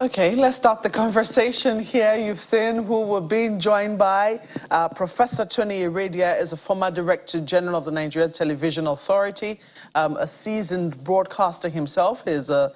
Okay, let's start the conversation here. You've seen who we're being joined by. Professor Tonnie Iredia is a former Director General of the Nigeria Television Authority, a seasoned broadcaster himself. He's a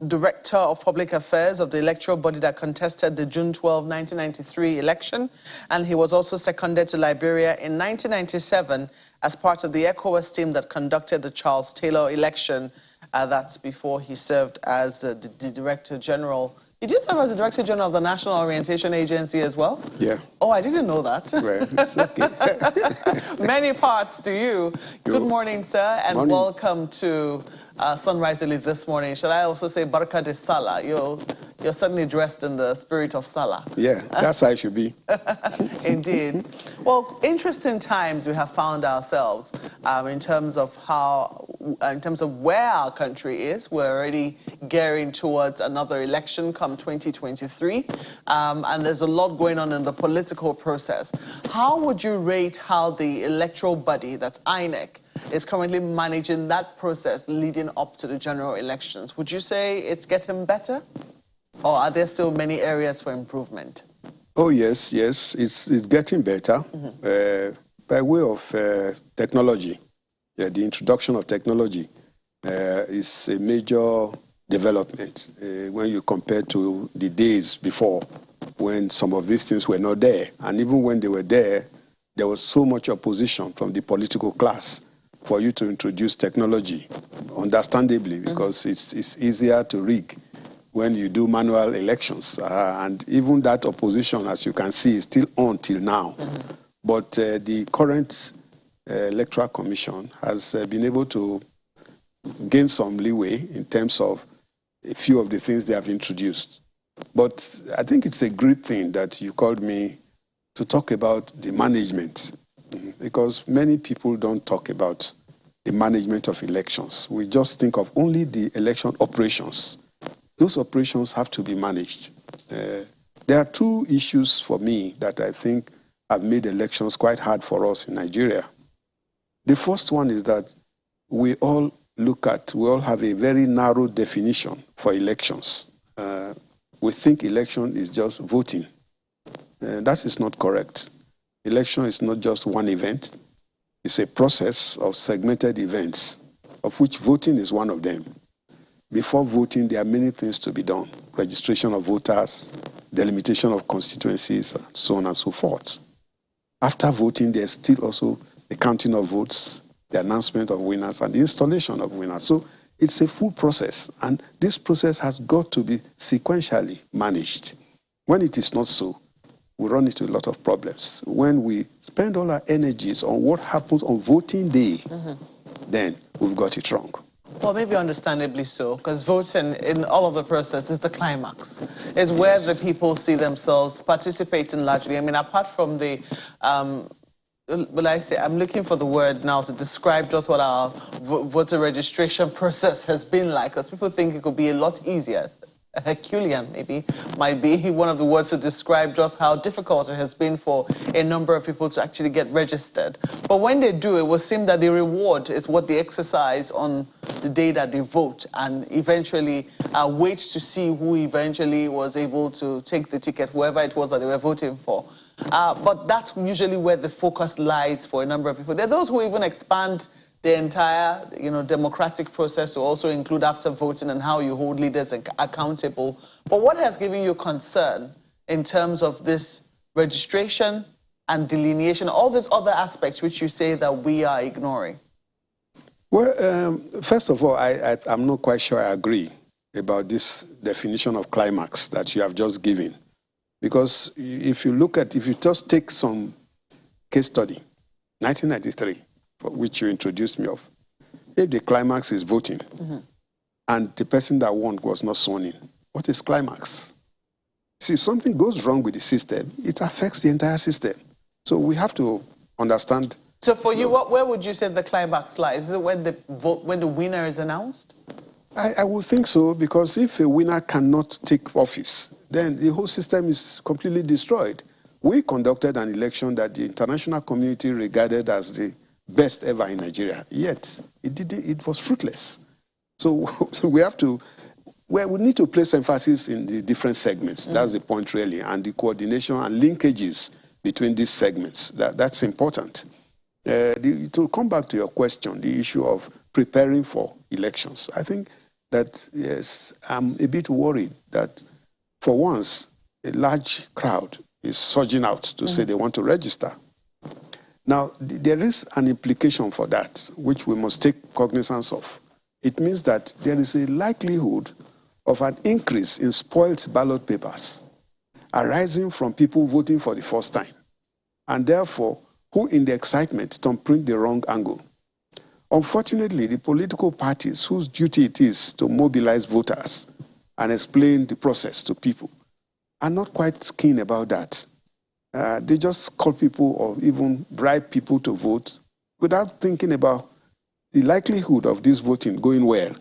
Director of Public Affairs of the electoral body that contested the June 12, 1993 election. And he was also seconded to Liberia in 1997 as part of the ECOWAS team that conducted the Charles Taylor election. That's before he served as the Director General. Did you serve as the Director General of the National Orientation Agency as well? Yeah. Oh, I didn't know that. Well, it's okay. Many parts to you. Good morning, sir, and morning. Welcome to Sunrise Elite this morning. Shall I also say Baraka de Salah? You're suddenly dressed in the spirit of Salah. Yeah, that's how it should be. Indeed. Well, interesting times we have found ourselves in terms of where our country is. We're already gearing towards another election come 2023, and there's a lot going on in the political process. How would you rate how the electoral body, that's INEC, is currently managing that process leading up to the general elections? Would you say it's getting better? Or are there still many areas for improvement? Oh, yes, it's getting better by way of technology. Yeah, the introduction of technology is a major development when you compare to the days before when some of these things were not there. And even when they were there was so much opposition from the political class for you to introduce technology, understandably, because it's easier to rig when you do manual elections. And even that opposition, as you can see, is still on till now. But the current Electoral Commission has been able to gain some leeway in terms of a few of the things they have introduced. But I think it's a great thing that you called me to talk about the management, because many people don't talk about the management of elections. We just think of only the election operations. Those operations have to be managed. There are two issues for me that I think have made elections quite hard for us in Nigeria. The first one is that we all have a very narrow definition for elections. We think election is just voting. That is not correct. Election is not just one event. It's a process of segmented events, of which voting is one of them. Before voting, there are many things to be done. Registration of voters, delimitation of constituencies, and so on and so forth. After voting, there's still also the counting of votes, the announcement of winners, and the installation of winners. So it's a full process, and this process has got to be sequentially managed. When it is not so, we run into a lot of problems. When we spend all our energies on what happens on voting day, then we've got it wrong. Well, maybe understandably so, because voting in all of the process is the climax. It's where the people see themselves participating largely. I mean, apart from the, I'm looking for the word now to describe just what our voter registration process has been like, because people think it could be a lot easier. Herculean, maybe, might be one of the words to describe just how difficult it has been for a number of people to actually get registered. But when they do, it will seem that the reward is what they exercise on the day that they vote, and eventually wait to see who eventually was able to take the ticket, whoever it was that they were voting for. But that's usually where the focus lies for a number of people. There are those who even expand the entire, democratic process to also include after voting and how you hold leaders accountable. But what has given you concern in terms of this registration and delineation, all these other aspects which you say that we are ignoring? Well, first of all, I'm not quite sure I agree about this definition of climax that you have just given. Because if you just take some case study, 1993, which you introduced me of, if the climax is voting and the person that won was not sworn in, what is climax? See, if something goes wrong with the system, it affects the entire system. So we have to understand. So for you, where would you say the climax lies? Is it when the winner is announced? I would think so, because if a winner cannot take office, then the whole system is completely destroyed. We conducted an election that the international community regarded as the best ever in Nigeria, yet it was fruitless. So we have to well, we need to place emphasis in the different segments. That's the point, really, and the coordination and linkages between these segments. That's important. To come back to your question, the issue of preparing for elections, I think that, yes, I'm a bit worried that for once, a large crowd is surging out to say they want to register. Now, there is an implication for that, which we must take cognizance of. It means that there is a likelihood of an increase in spoiled ballot papers arising from people voting for the first time, and therefore, who in the excitement thumbprint the wrong angle. Unfortunately, the political parties whose duty it is to mobilize voters and explain the process to people are not quite keen about that. They just call people or even bribe people to vote without thinking about the likelihood of this voting going well.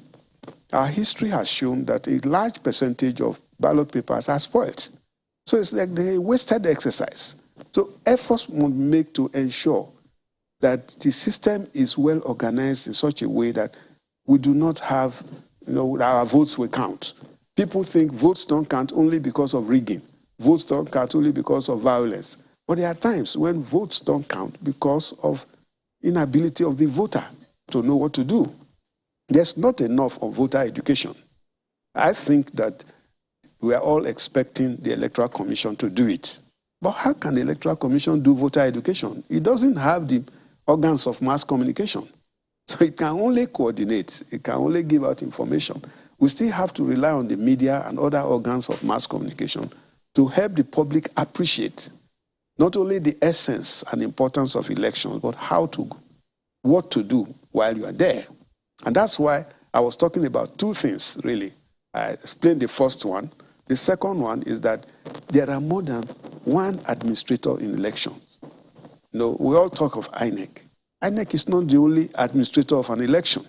Our history has shown that a large percentage of ballot papers are spoiled. So it's like they wasted the exercise. So efforts must be made to ensure that the system is well organized in such a way that we do not have, our votes will count. People think votes don't count only because of rigging. Votes don't count only because of violence. But there are times when votes don't count because of inability of the voter to know what to do. There's not enough of voter education. I think that we are all expecting the Electoral Commission to do it. But how can the Electoral Commission do voter education? It doesn't have the organs of mass communication. So it can only coordinate. It can only give out information. We still have to rely on the media and other organs of mass communication to help the public appreciate not only the essence and importance of elections, but what to do while you are there. And that's why I was talking about two things, really. I explained the first one. The second one is that there are more than one administrator in elections. We all talk of INEC. INEC is not the only administrator of an election.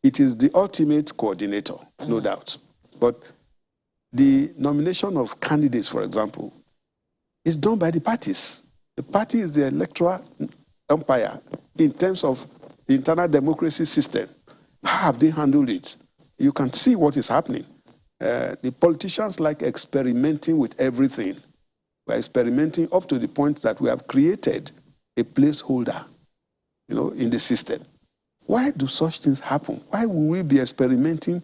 It is the ultimate coordinator, no doubt. But the nomination of candidates, for example, is done by the parties. The party is the electoral umpire in terms of the internal democracy system. How have they handled it? You can see what is happening. The politicians like experimenting with everything. We're experimenting up to the point that we have created a placeholder, in the system. Why do such things happen? Why will we be experimenting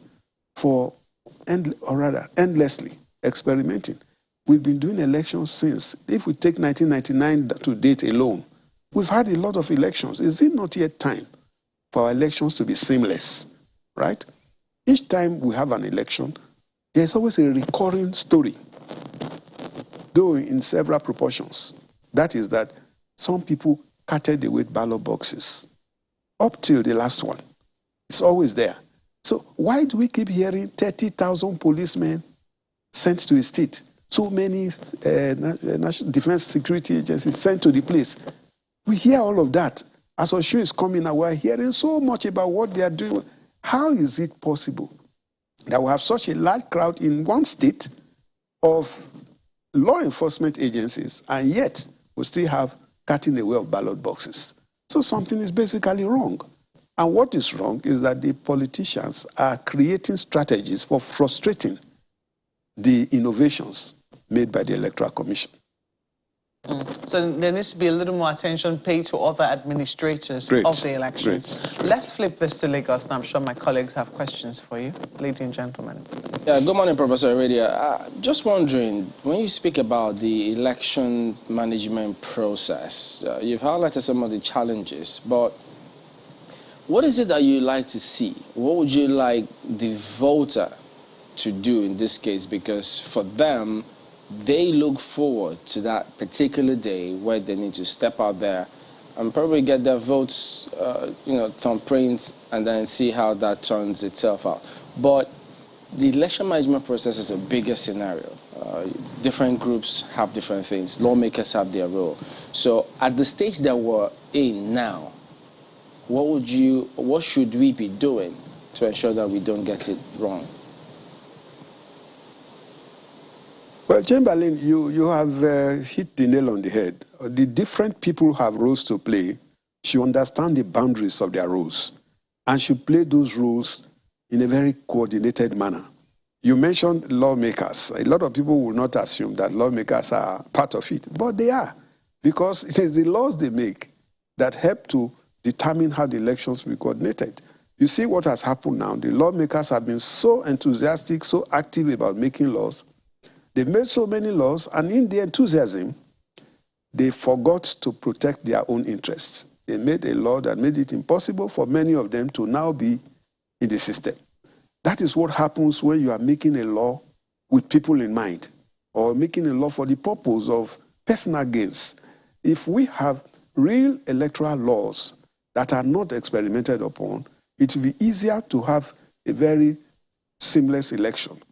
endlessly experimenting? We've been doing elections since, if we take 1999 to date alone, we've had a lot of elections. Is it not yet time for our elections to be seamless, right? Each time we have an election, there's always a recurring story, though in several proportions. That is that some people carted away ballot boxes up till the last one. It's always there. So why do we keep hearing 30,000 policemen sent to a state? So many national defense security agencies sent to the place. We hear all of that. As Oshu is coming now, we're hearing so much about what they are doing. How is it possible that we have such a large crowd in one state of law enforcement agencies, and yet we still have cutting away of ballot boxes? So something is basically wrong. And what is wrong is that the politicians are creating strategies for frustrating the innovations made by the Electoral Commission. So there needs to be a little more attention paid to other administrators of the elections. Let's flip this to Lagos, and I'm sure my colleagues have questions for you, ladies and gentlemen. Yeah, good morning, Professor Iredia. Just wondering, when you speak about the election management process, you've highlighted some of the challenges, but what is it that you like to see? What would you like the voter to do in this case? Because for them, they look forward to that particular day where they need to step out there and probably get their votes, thumbprint, and then see how that turns itself out. But the election management process is a bigger scenario. Different groups have different things. Lawmakers have their role. So at the stage that we're in now, what should we be doing to ensure that we don't get it wrong? Well, Chamberlain, you have hit the nail on the head. The different people have roles to play should understand the boundaries of their roles and should play those roles in a very coordinated manner. You mentioned lawmakers. A lot of people will not assume that lawmakers are part of it, but they are, because it is the laws they make that help to determine how the elections will be coordinated. You see what has happened now. The lawmakers have been so enthusiastic, so active about making laws. They've made so many laws, and in their enthusiasm, they forgot to protect their own interests. They made a law that made it impossible for many of them to now be in the system. That is what happens when you are making a law with people in mind, or making a law for the purpose of personal gains. If we have real electoral laws that are not experimented upon, it will be easier to have a very seamless election.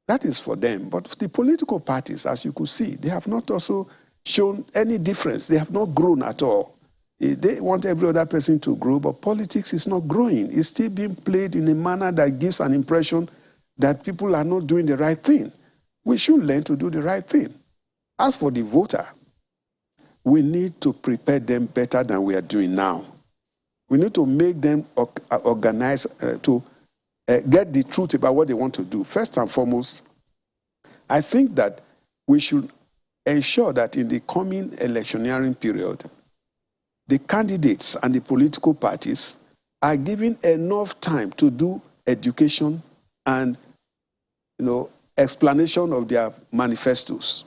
That is for them. But the political parties, as you could see, they have not also shown any difference. They have not grown at all. They want every other person to grow, but politics is not growing. It's still being played in a manner that gives an impression that people are not doing the right thing. We should learn to do the right thing. As for the voter, we need to prepare them better than we are doing now. We need to make them organize to get the truth about what they want to do. First and foremost, I think that we should ensure that in the coming electioneering period, the candidates and the political parties are given enough time to do education and explanation of their manifestos.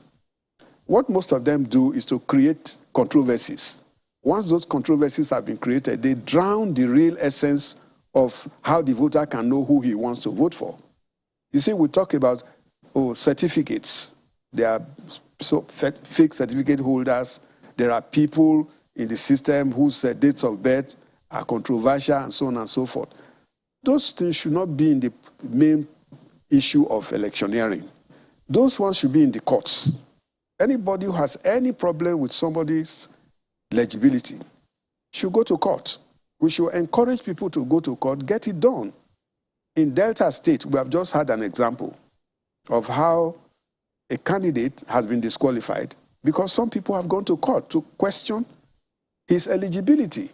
What most of them do is to create controversies. Once those controversies have been created, they drown the real essence of how the voter can know who he wants to vote for. You see, we talk about certificates. There are fake certificate holders. There are people in the system whose dates of birth are controversial, and so on and so forth. Those things should not be in the main issue of electioneering. Those ones should be in the courts. Anybody who has any problem with somebody's legibility should go to court. We should encourage people to go to court, get it done. In Delta State, we have just had an example of how a candidate has been disqualified because some people have gone to court to question his eligibility.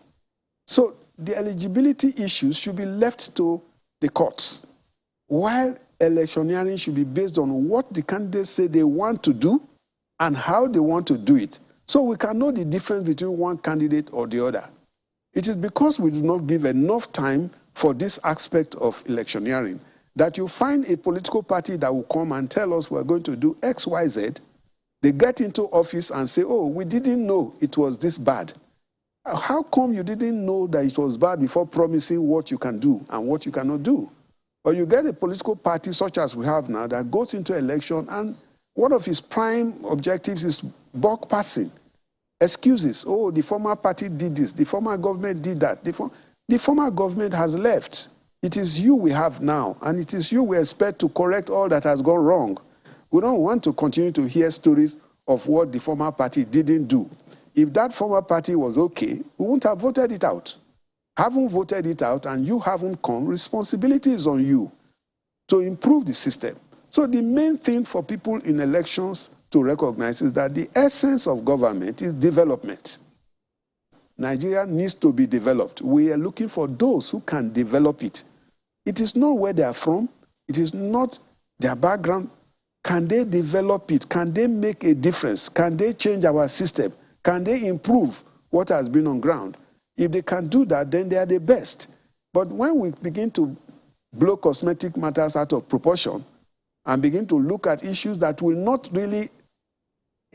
So the eligibility issues should be left to the courts, while electioneering should be based on what the candidates say they want to do and how they want to do it. So we can know the difference between one candidate or the other. It is because we do not give enough time for this aspect of electioneering that you find a political party that will come and tell us we're going to do X, Y, Z. They get into office and say, oh, we didn't know it was this bad. How come you didn't know that it was bad before promising what you can do and what you cannot do? Or you get a political party such as we have now that goes into election and one of its prime objectives is buck passing. Excuses. Oh, the former party did this. The former government did that. The former government has left. It is you we have now, and it is you we expect to correct all that has gone wrong. We don't want to continue to hear stories of what the former party didn't do. If that former party was okay, we wouldn't have voted it out. Haven't voted it out and you haven't come, responsibility is on you to improve the system. So the main thing for people in elections to recognize is that the essence of government is development. Nigeria needs to be developed. We are looking for those who can develop it. It is not where they are from. It is not their background. Can they develop it? Can they make a difference? Can they change our system? Can they improve what has been on ground? If they can do that, then they are the best. But when we begin to blow cosmetic matters out of proportion and begin to look at issues that will not really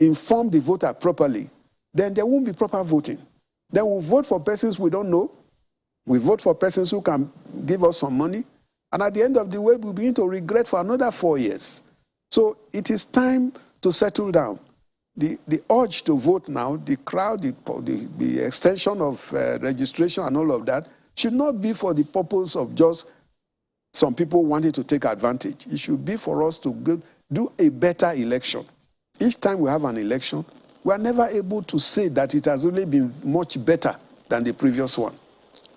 inform the voter properly, then there won't be proper voting. Then we'll vote for persons we don't know. We vote for persons who can give us some money. And at the end of the way, we'll begin to regret for another 4 years. So it is time to settle down. The urge to vote now, the crowd, the extension of registration and all of that should not be for the purpose of just some people wanting to take advantage. It should be for us to do a better election. Each time we have an election, we are never able to say that it has really been much better than the previous one.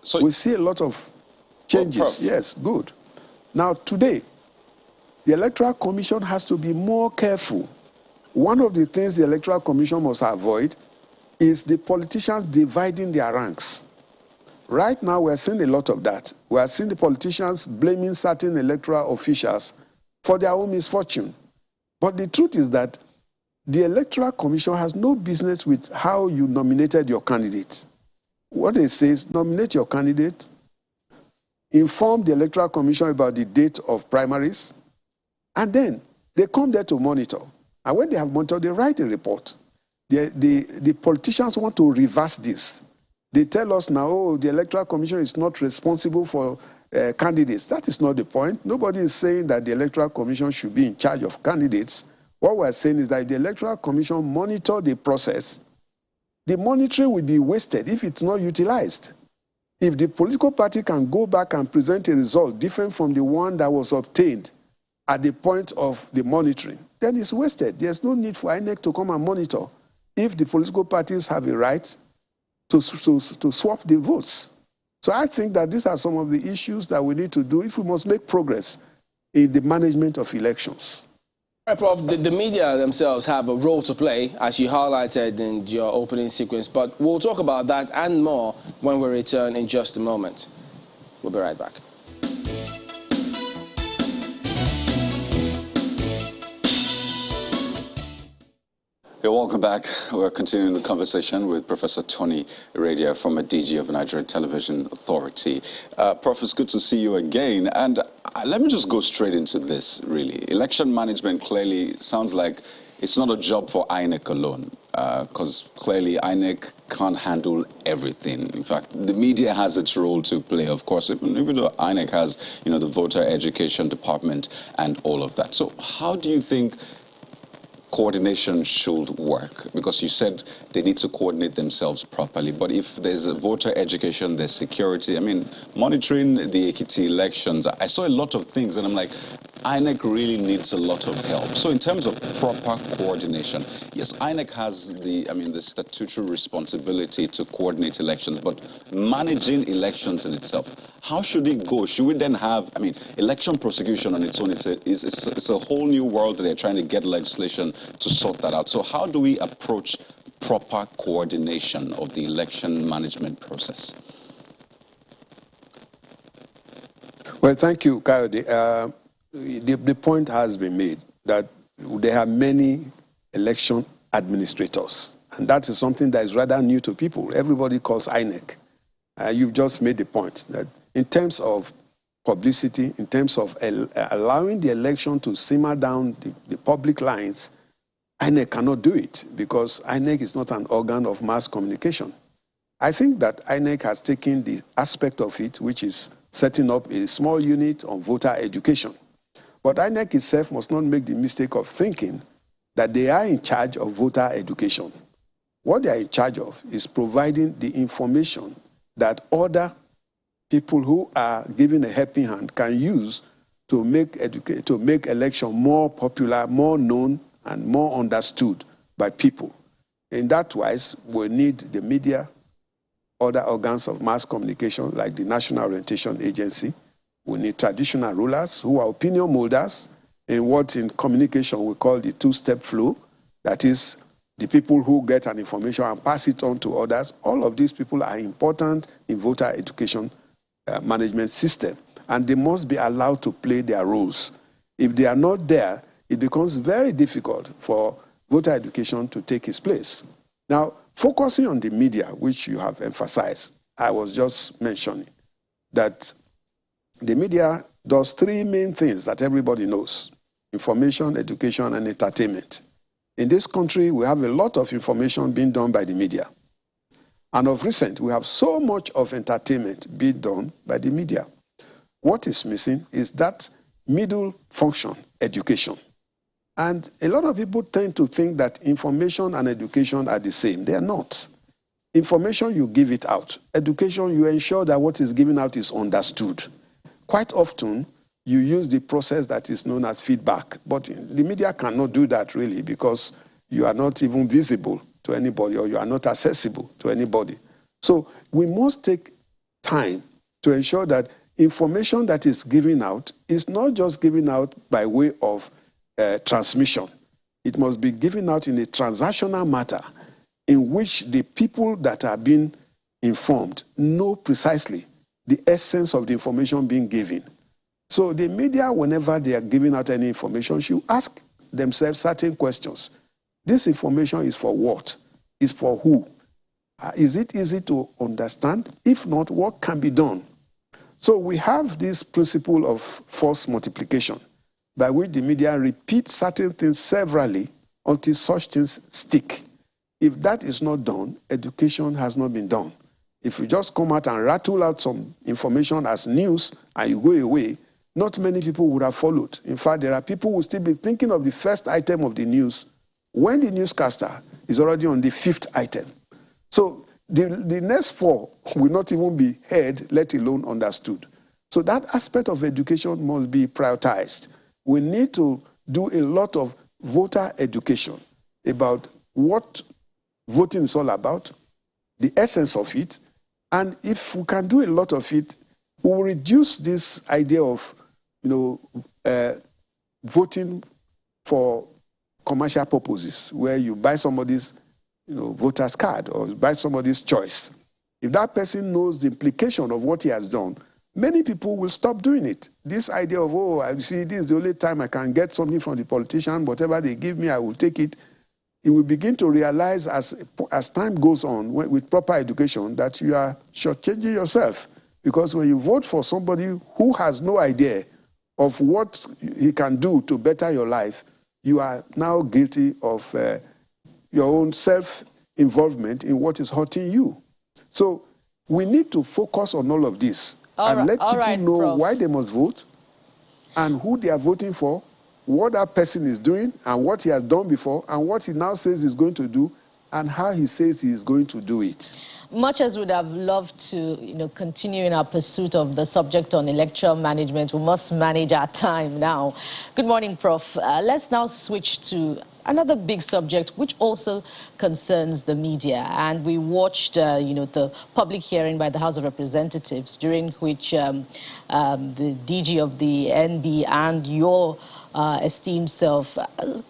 So we see a lot of changes. Well, Prof. Yes, good. Now today, the Electoral Commission has to be more careful. One of the things the Electoral Commission must avoid is the politicians dividing their ranks. Right now, we're seeing a lot of that. We're seeing the politicians blaming certain electoral officials for their own misfortune. But the truth is that the Electoral Commission has no business with how you nominated your candidate. What it says, nominate your candidate, inform the Electoral Commission about the date of primaries, and then they come there to monitor. And when they have monitored, they write a report. The politicians want to reverse this. They tell us now, oh, the Electoral Commission is not responsible for candidates. That is not the point. Nobody is saying that the Electoral Commission should be in charge of candidates. What we're saying is that if the Electoral Commission monitor the process, the monitoring will be wasted if it's not utilized. If the political party can go back and present a result different from the one that was obtained at the point of the monitoring, then it's wasted. There's no need for INEC to come and monitor if the political parties have a right to swap the votes. So I think that these are some of the issues that we need to do if we must make progress in the management of elections. Right, Prof, the media themselves have a role to play, as you highlighted in your opening sequence, but we'll talk about that and more when we return in just a moment. We'll be right back. Yeah, welcome back. We're continuing the conversation with Professor Tonnie Iredia, former DG of Nigerian Television Authority. Prof, it's good to see you again. And let me just go straight into this, really. Election management clearly sounds like it's not a job for INEC alone, because clearly INEC can't handle everything. In fact, the media has its role to play, of course, even though INEC has, you know, the voter education department and all of that. So how do you think coordination should work? Because you said they need to coordinate themselves properly. But if there's a voter education, there's security. I mean, monitoring the Ekiti elections, I saw a lot of things and I'm like, INEC really needs a lot of help. So in terms of proper coordination, yes, INEC has the statutory responsibility to coordinate elections, but managing elections in itself, how should it go? Should we then have, election prosecution on its own, it's a whole new world that they're trying to get legislation to sort that out. So how do we approach proper coordination of the election management process? Well, thank you, Coyote. The point has been made that there are many election administrators, and that is something that is rather new to people. Everybody calls INEC. You've just made the point that in terms of publicity, in terms of allowing the election to simmer down the public lines, INEC cannot do it because INEC is not an organ of mass communication. I think that INEC has taken the aspect of it, which is setting up a small unit on voter education. But INEC itself must not make the mistake of thinking that they are in charge of voter education. What they are in charge of is providing the information that other people who are giving a helping hand can use to make election more popular, more known, and more understood by people. In that wise, we need the media, other organs of mass communication like the National Orientation Agency. We need traditional rulers who are opinion molders in what in communication we call the two-step flow. That is, the people who get an information and pass it on to others. All of these people are important in voter education management system, and they must be allowed to play their roles. If they are not there, it becomes very difficult for voter education to take its place. Now, focusing on the media, which you have emphasized, I was just mentioning that the media does three main things that everybody knows: information, education, and entertainment. In this country, we have a lot of information being done by the media. And of recent, we have so much of entertainment being done by the media. What is missing is that middle function, education. And a lot of people tend to think that information and education are the same. They are not. Information, you give it out. Education, you ensure that what is given out is understood. Quite often, you use the process that is known as feedback. But the media cannot do that really because you are not even visible to anybody or you are not accessible to anybody. So we must take time to ensure that information that is given out is not just given out by way of transmission. It must be given out in a transactional matter in which the people that are being informed know precisely the essence of the information being given. So the media, whenever they are giving out any information, should ask themselves certain questions. This information is for what? Is for who? Is it easy to understand? If not, what can be done? So we have this principle of force multiplication, by which the media repeat certain things severally until such things stick. If that is not done, education has not been done. If you just come out and rattle out some information as news and you go away, not many people would have followed. In fact, there are people who will still be thinking of the first item of the news when the newscaster is already on the 5th item. So the next 4 will not even be heard, let alone understood. So that aspect of education must be prioritized. We need to do a lot of voter education about what voting is all about, the essence of it, and if we can do a lot of it, we will reduce this idea of, voting for commercial purposes, where you buy somebody's, voter's card or buy somebody's choice. If that person knows the implication of what he has done, many people will stop doing it. This idea of, oh, I see, this is the only time I can get something from the politician, whatever they give me, I will take it. He will begin to realize as time goes on with proper education that you are shortchanging yourself. Because when you vote for somebody who has no idea of what he can do to better your life, you are now guilty of your own self-involvement in what is hurting you. So we need to focus on all of this and let people know Prof. why they must vote and who they are voting for, what that person is doing and what he has done before and what he now says he's going to do and how he says he is going to do it. Much as we'd have loved to, continue in our pursuit of the subject on electoral management, we must manage our time now. Good morning, Prof. Let's now switch to another big subject, which also concerns the media. And we watched, the public hearing by the House of Representatives, during which the DG of the NB and your esteemed self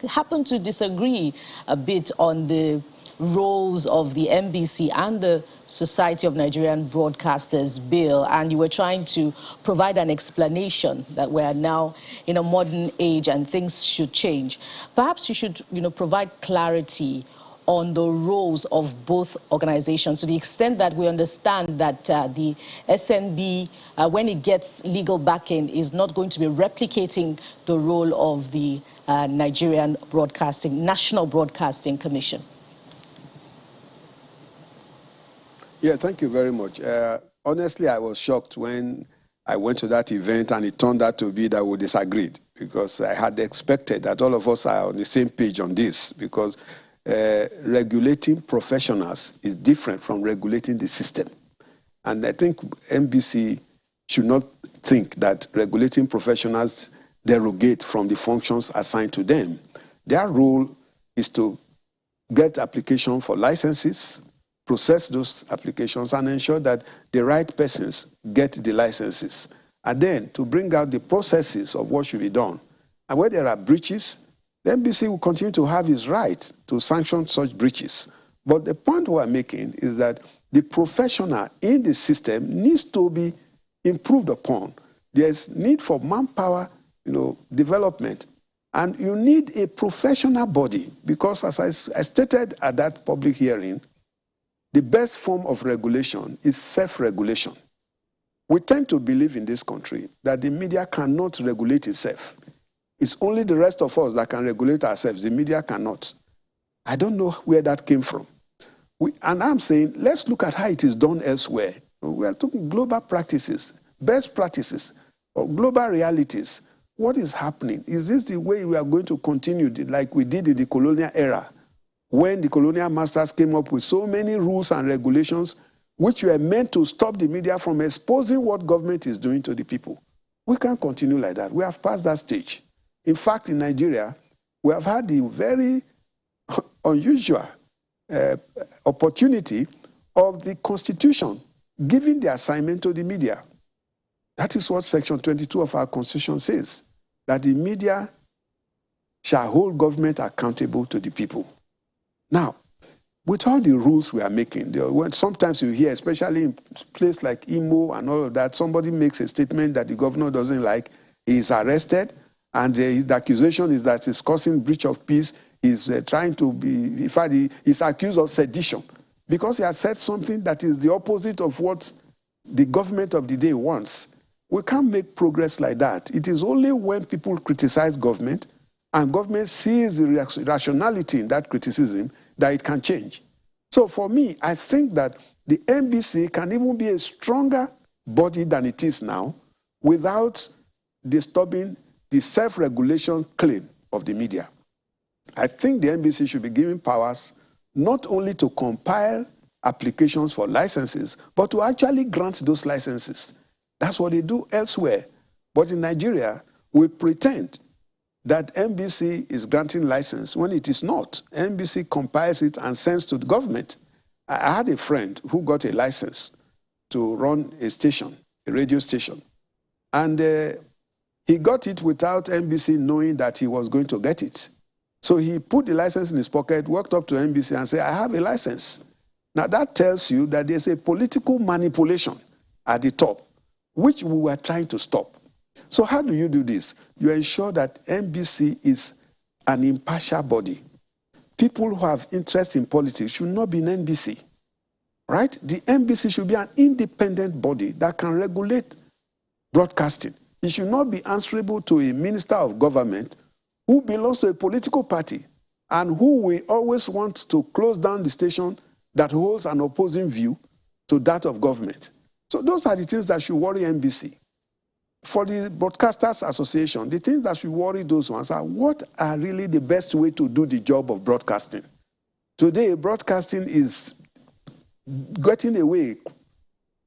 happened to disagree a bit on the roles of the NBC and the Society of Nigerian Broadcasters bill, and you were trying to provide an explanation that we are now in a modern age and things should change. Perhaps you should, provide clarity on the roles of both organizations, to the extent that we understand that the SNB, when it gets legal backing, is not going to be replicating the role of the Nigerian National Broadcasting Commission. Yeah, thank you very much. Honestly, I was shocked when I went to that event and it turned out to be that we disagreed, because I had expected that all of us are on the same page on this, because regulating professionals is different from regulating the system. And I think NBC should not think that regulating professionals derogate from the functions assigned to them. Their role is to get application for licenses, process those applications, and ensure that the right persons get the licenses, and then to bring out the processes of what should be done. And where there are breaches, the NBC will continue to have its right to sanction such breaches. But the point we're making is that the professional in the system needs to be improved upon. There's need for manpower, development. And you need a professional body, because as I stated at that public hearing, the best form of regulation is self-regulation. We tend to believe in this country that the media cannot regulate itself. It's only the rest of us that can regulate ourselves. The media cannot. I don't know where that came from. And I'm saying, let's look at how it is done elsewhere. We are talking global practices, best practices, or global realities. What is happening? Is this the way we are going to continue like we did in the colonial era, when the colonial masters came up with so many rules and regulations which were meant to stop the media from exposing what government is doing to the people? We can't continue like that. We have passed that stage. In fact, in Nigeria, we have had the very unusual opportunity of the Constitution giving the assignment to the media. That is what Section 22 of our Constitution says, that the media shall hold government accountable to the people. Now, with all the rules we are making, sometimes you hear, especially in places like Imo and all of that, somebody makes a statement that the governor doesn't like, He is arrested, and the accusation is that he's causing breach of peace. He's trying to be, in fact, he's accused of sedition because he has said something that is the opposite of what the government of the day wants. We can't make progress like that. It is only when people criticize government and government sees the rationality in that criticism that it can change. So for me, I think that the NBC can even be a stronger body than it is now without disturbing the self-regulation claim of the media. I think the NBC should be given powers not only to compile applications for licenses, but to actually grant those licenses. That's what they do elsewhere. But in Nigeria, we pretend that NBC is granting license when it is not. NBC compiles it and sends to the government. I had a friend who got a license to run a station, a radio station. And he got it without NBC knowing that he was going to get it. So he put the license in his pocket, walked up to NBC and said, I have a license. Now that tells you that there's a political manipulation at the top, which we were trying to stop. So how do you do this? You ensure that NBC is an impartial body. People who have interest in politics should not be in NBC, right? The NBC should be an independent body that can regulate broadcasting. It should not be answerable to a minister of government who belongs to a political party and who will always want to close down the station that holds an opposing view to that of government. So those are the things that should worry NBC. For the Broadcasters Association, the things that should worry those ones are what are really the best way to do the job of broadcasting. Today, broadcasting is getting away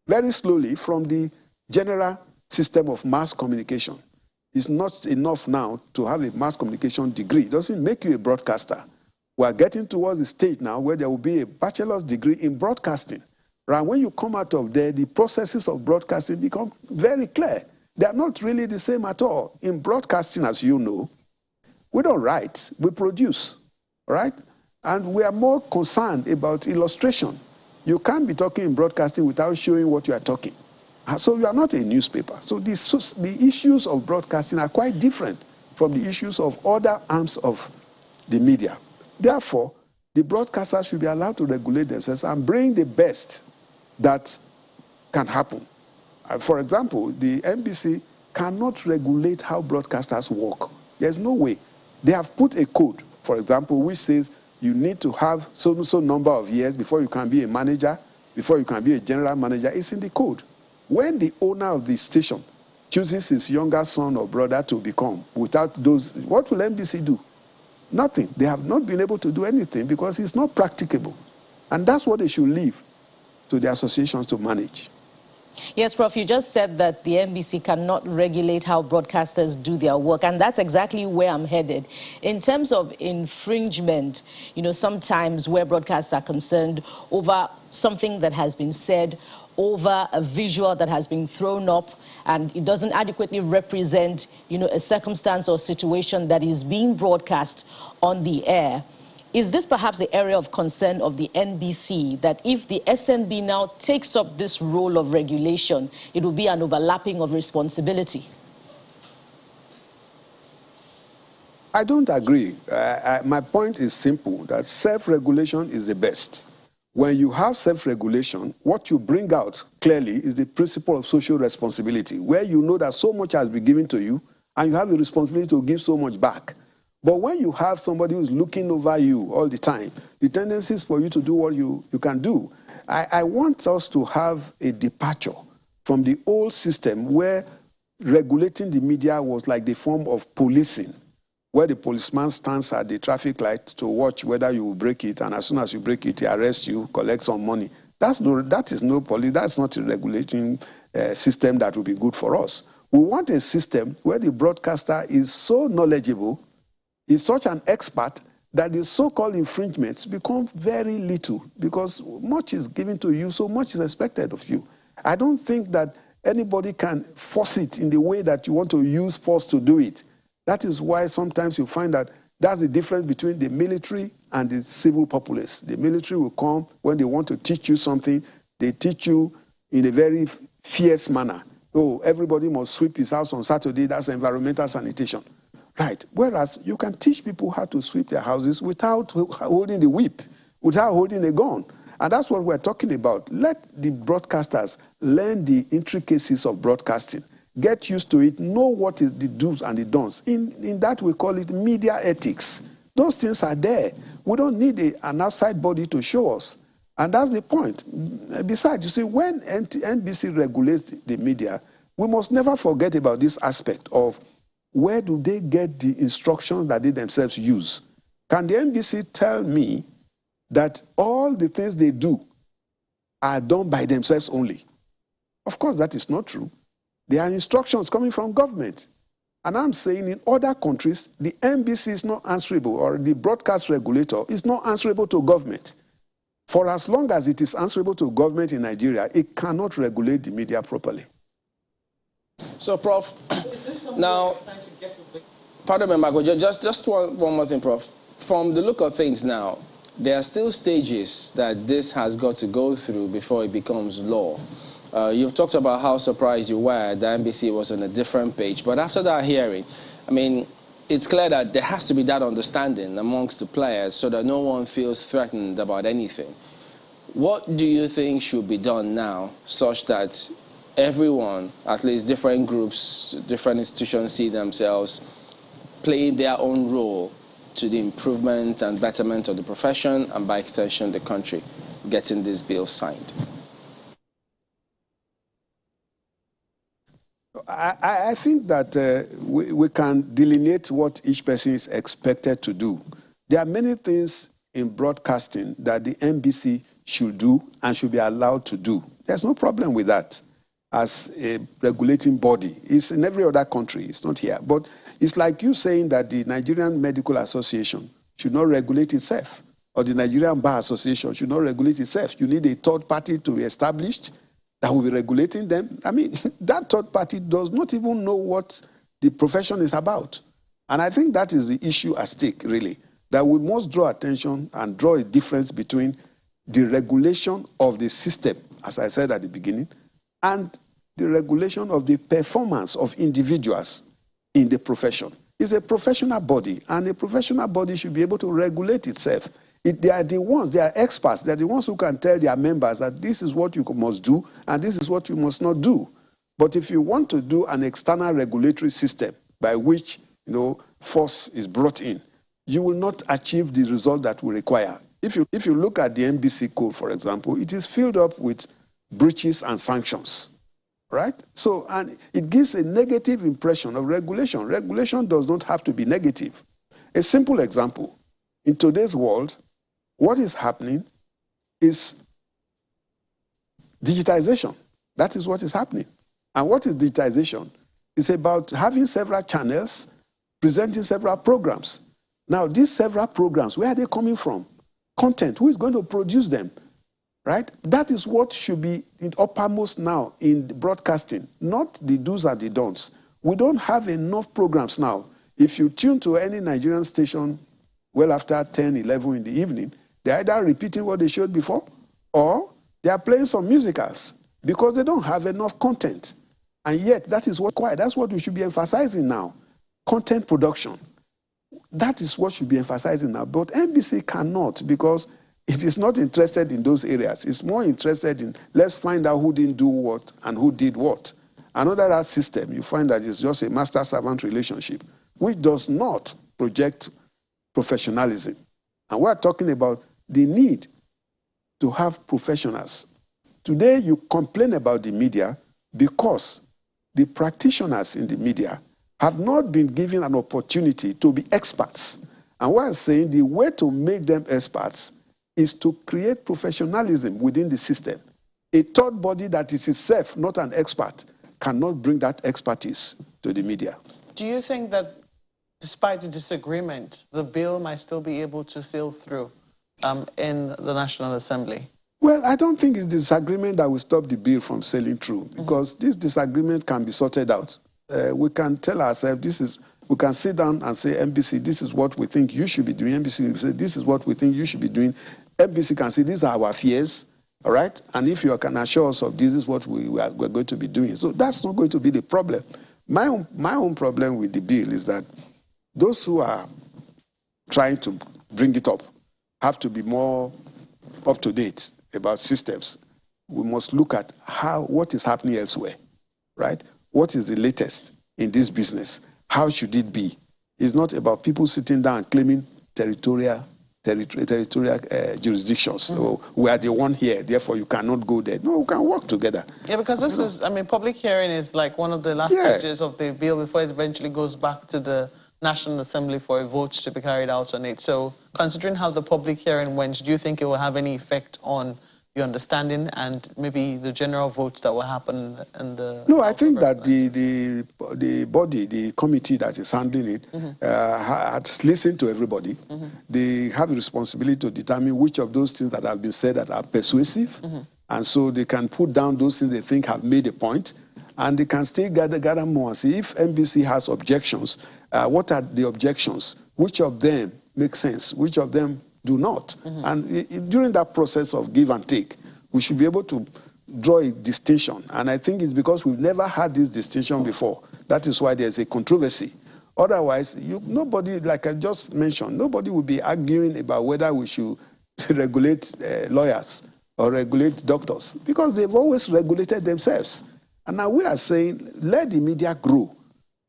very slowly from the general system of mass communication. It's not enough now to have a mass communication degree. It doesn't make you a broadcaster. We are getting towards the stage now where there will be a bachelor's degree in broadcasting. Right? When you come out of there, the processes of broadcasting become very clear. They are not really the same at all. In broadcasting, as you know, we don't write, we produce, right? And we are more concerned about illustration. You can't be talking in broadcasting without showing what you are talking. So you are not a newspaper. So the issues of broadcasting are quite different from the issues of other arms of the media. Therefore, the broadcasters should be allowed to regulate themselves and bring the best that can happen. For example, the NBC cannot regulate how broadcasters work. There's no way. They have put a code, for example, which says you need to have so number of years before you can be a manager, before you can be a general manager. It's in the code. When the owner of the station chooses his younger son or brother to become, without those, what will NBC do? Nothing. They have not been able to do anything because it's not practicable. And that's what they should leave to the associations to manage. Yes, Prof, you just said that the NBC cannot regulate how broadcasters do their work, and that's exactly where I'm headed. In terms of infringement, you know, sometimes where broadcasts are concerned over something that has been said, over a visual that has been thrown up, and it doesn't adequately represent, you know, a circumstance or situation that is being broadcast on the air. Is this perhaps the area of concern of the NBC, that if the SNB now takes up this role of regulation, it will be an overlapping of responsibility? I don't agree. My point is simple, that self-regulation is the best. When you have self-regulation, what you bring out clearly is the principle of social responsibility, where you know that so much has been given to you, and you have a responsibility to give so much back. But when you have somebody who's looking over you all the time, the tendency is for you to do what you can do. I want us to have a departure from the old system where regulating the media was like the form of policing, where the policeman stands at the traffic light to watch whether you will break it, and as soon as you break it, he arrests you, collects some money. That's not a regulating system that will be good for us. We want a system where the broadcaster is so knowledgeable, is such an expert, that the so-called infringements become very little, because much is given to you, so much is expected of you. I don't think that anybody can force it in the way that you want to use force to do it. That is why sometimes you find that that's the difference between the military and the civil populace. The military will come when they want to teach you something, they teach you in a very fierce manner. Oh, everybody must sweep his house on Saturday. That's environmental sanitation. Right. Whereas you can teach people how to sweep their houses without holding the whip, without holding a gun. And that's what we're talking about. Let the broadcasters learn the intricacies of broadcasting. Get used to it. Know what is the do's and the don'ts. In that, we call it media ethics. Those things are there. We don't need an outside body to show us. And that's the point. Besides, you see, when NBC regulates the media, we must never forget about this aspect of where do they get the instructions that they themselves use. Can the NBC tell me that all the things they do are done by themselves only? Of course, that is not true. There are instructions coming from government. And I'm saying in other countries, the NBC is not answerable, or the broadcast regulator is not answerable to government. For as long as it is answerable to government in Nigeria, it cannot regulate the media properly. So, Prof, now, pardon me, Marco, just one more thing, Prof. From the look of things now, there are still stages that this has got to go through before it becomes law. You've talked about how surprised you were that NBC was on a different page, but after that hearing, I mean, it's clear that there has to be that understanding amongst the players so that no one feels threatened about anything. What do you think should be done now such that everyone, at least different groups, different institutions, see themselves playing their own role to the improvement and betterment of the profession and, by extension, the country getting this bill signed? I think that we can delineate what each person is expected to do. There are many things in broadcasting that the NBC should do and should be allowed to do. There's no problem with that as a regulating body. It's in every other country. It's not here. But it's like you saying that the Nigerian Medical Association should not regulate itself, or the Nigerian Bar Association should not regulate itself. You need a third party to be established that will be regulating them. I mean, that third party does not even know what the profession is about. And I think that is the issue at stake, really, that we must draw attention and draw a difference between the regulation of the system, as I said at the beginning, and the regulation of the performance of individuals in the profession. It's a professional body, and a professional body should be able to regulate itself. They are the ones, they are experts, they are the ones who can tell their members that this is what you must do and this is what you must not do. But if you want to do an external regulatory system by which, force is brought in, you will not achieve the result that we require. If you look at the NBC code, for example, it is filled up with breaches and sanctions, right? So, and it gives a negative impression of regulation. Regulation does not have to be negative. A simple example, in today's world, what is happening is digitization. That is what is happening. And what is digitization? It's about having several channels, presenting several programs. Now, these several programs, where are they coming from? Content, who is going to produce them? Right? That is what should be uppermost now in broadcasting, not the do's and the don'ts. We don't have enough programs now. If you tune to any Nigerian station well after 10, 11 in the evening, they're either repeating what they showed before, or they are playing some musicals because they don't have enough content. And yet, that is what's required. That's what we should be emphasizing now. Content production. That is what should be emphasizing now. But NBC cannot, because it is not interested in those areas. It's more interested in, let's find out who didn't do what and who did what. Another that system, you find that it's just a master-servant relationship, which does not project professionalism. And we're talking about the need to have professionals. Today, you complain about the media because the practitioners in the media have not been given an opportunity to be experts. And we're saying the way to make them experts is to create professionalism within the system. A third body that is itself not an expert cannot bring that expertise to the media. Do you think that despite the disagreement, the bill might still be able to sail through in the National Assembly? Well, I don't think it's disagreement that will stop the bill from sailing through, because this disagreement can be sorted out. We can tell ourselves, we can sit down and say, NBC, this is what we think you should be doing. NBC will say, this is what we think you should be doing. NBC can say, these are our fears. All right? And if you can assure us of this is what we're going to be doing. So that's not going to be the problem. My own problem with the bill is that those who are trying to bring it up have to be more up to date about systems. We must look at what is happening elsewhere, right? What is the latest in this business? How should it be? It's not about people sitting down and claiming territorial jurisdictions. So we are the one here, therefore you cannot go there. No, we can work together. Yeah, because this is, I mean, public hearing is like one of the last stages of the bill before it eventually goes back to the National Assembly for a vote to be carried out on it. So considering how the public hearing went, do you think it will have any effect on your understanding and maybe the general votes that will happen in the... No, I think that the body, the committee that is handling it, has listened to everybody. They have a responsibility to determine which of those things that have been said that are persuasive. And so they can put down those things they think have made a point, and they can still gather more and see if NBC has objections, what are the objections, which of them make sense, which of them do not. And during that process of give and take, we should be able to draw a distinction. And I think it's because we've never had this distinction before. That is why there's a controversy. Otherwise, nobody, like I just mentioned, nobody will be arguing about whether we should regulate lawyers or regulate doctors, because they've always regulated themselves. And now we are saying, let the media grow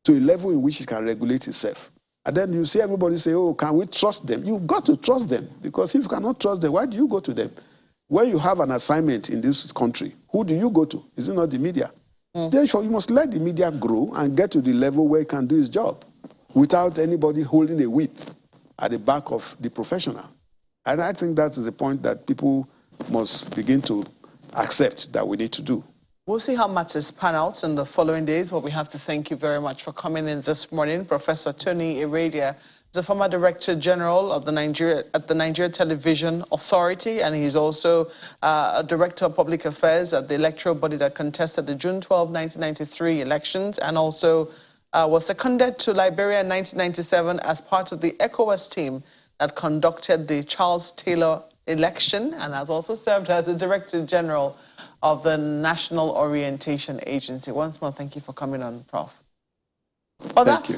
to a level in which it can regulate itself. And then you see everybody say, oh, can we trust them? You've got to trust them, because if you cannot trust them, why do you go to them? When you have an assignment in this country, who do you go to? Is it not the media? Therefore, you must let the media grow and get to the level where it can do its job without anybody holding a whip at the back of the professional. And I think that is the point that people must begin to accept that we need to do. We'll see how matters pan out in the following days, but we have to thank you very much for coming in this morning. Professor Tonnie Iredia is the former Director General of the Nigeria Television Authority, and he's also a Director of Public Affairs at the electoral body that contested the June 12, 1993 elections, and also was seconded to Liberia in 1997 as part of the ECOWAS team that conducted the Charles Taylor election, and has also served as the Director General of the National Orientation Agency. Once more, thank you for coming on, Prof. Thank you.